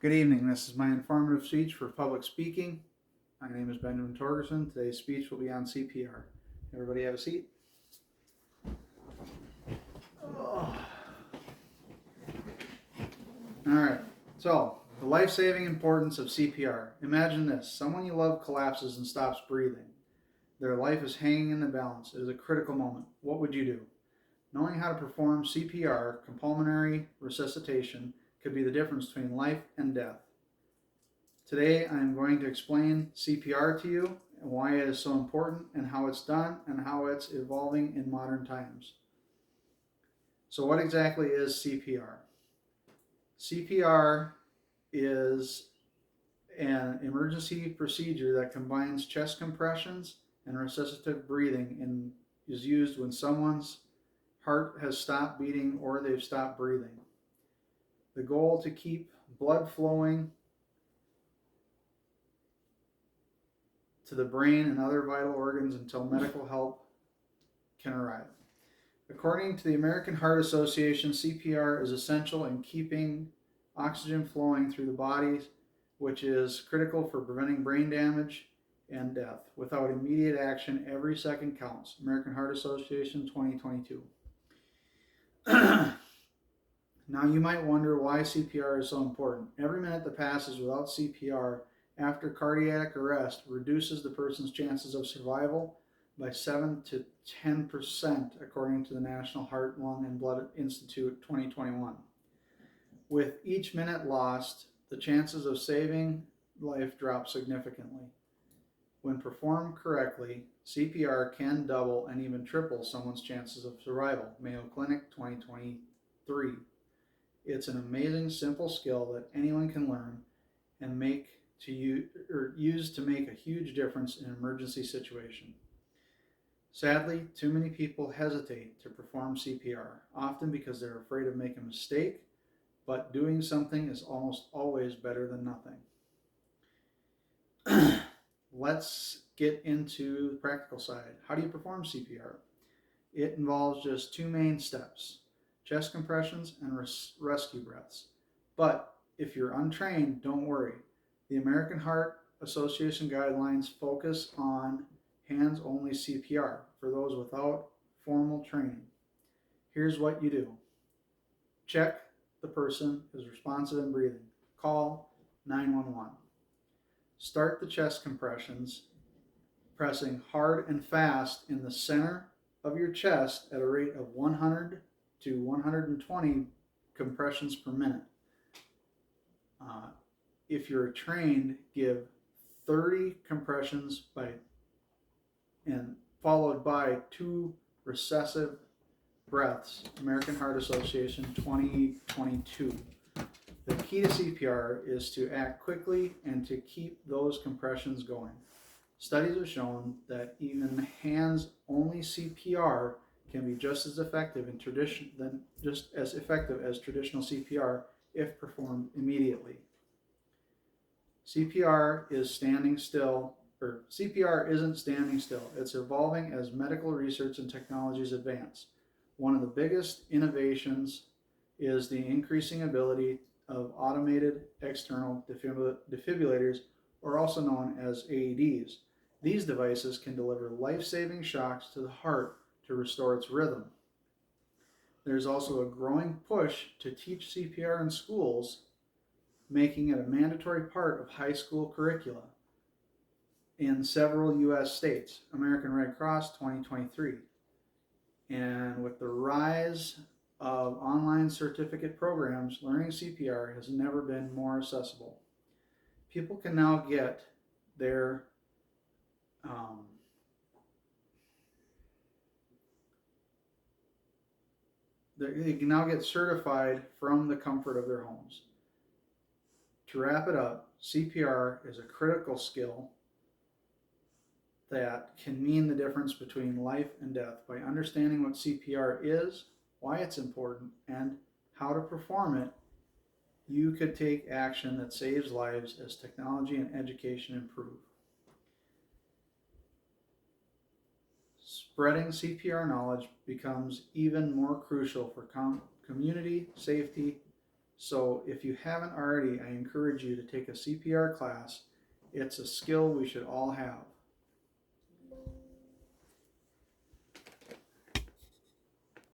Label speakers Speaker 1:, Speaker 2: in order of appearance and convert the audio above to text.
Speaker 1: Good evening. This is my informative speech for public speaking. My name is Benjamin Torgerson. Today's speech will be on CPR. Everybody have a seat? Oh. All right. So, the life-saving importance of CPR. Imagine this. Someone you love collapses and stops breathing. Their life is hanging in the balance. It is a critical moment. What would you do? Knowing how to perform CPR, pulmonary resuscitation, could be the difference between life and death. Today I am going to explain CPR to you and why it is so important and how it's done and how it's evolving in modern times. So what exactly is CPR? CPR is an emergency procedure that combines chest compressions and resuscitative breathing and is used when someone's heart has stopped beating or they've stopped breathing. The goal to keep blood flowing to the brain and other vital organs until medical help can arrive. According to the American Heart Association, CPR is essential in keeping oxygen flowing through the body, which is critical for preventing brain damage and death. Without immediate action, every second counts. American Heart Association 2022. Now you might wonder why CPR is so important. Every minute that passes without CPR after cardiac arrest reduces the person's chances of survival by 7 to 10%, according to the National Heart, Lung, and Blood Institute 2021. With each minute lost, the chances of saving life drop significantly. When performed correctly, CPR can double and even triple someone's chances of survival. Mayo Clinic 2023. It's an amazing, simple skill that anyone can learn and use to make a huge difference in an emergency situation. Sadly, too many people hesitate to perform CPR, often because they're afraid of making a mistake, but doing something is almost always better than nothing. Let's get into the practical side. How do you perform CPR? It involves just two main steps: chest compressions and rescue breaths. But if you're untrained, don't worry. The American Heart Association guidelines focus on hands-only CPR for those without formal training. Here's what you do. Check the person is responsive and breathing. Call 911. Start the chest compressions, pressing hard and fast in the center of your chest at a rate of 100 to 120 compressions per minute. If you're trained, give 30 compressions and followed by 2 recessive breaths. American Heart Association 2022. The key to CPR is to act quickly and to keep those compressions going. Studies have shown that even hands-only CPR can be just as effective as traditional CPR if performed immediately. CPR isn't standing still. It's evolving as medical research and technologies advance. One of the biggest innovations is the increasing ability of automated external defibrillators, or also known as AEDs. These devices can deliver life-saving shocks to the heart to restore its rhythm. There's also a growing push to teach CPR in schools, making it a mandatory part of high school curricula in several U.S. states. American Red Cross 2023. And with the rise of online certificate programs, learning CPR has never been more accessible. People can now get their they can now get certified from the comfort of their homes. To wrap it up, CPR is a critical skill that can mean the difference between life and death. By understanding what CPR is, why it's important, and how to perform it, you could take action that saves lives as technology and education improve. Spreading CPR knowledge becomes even more crucial for community safety So if you haven't already, I encourage you to take a CPR class. It's a skill we should all have.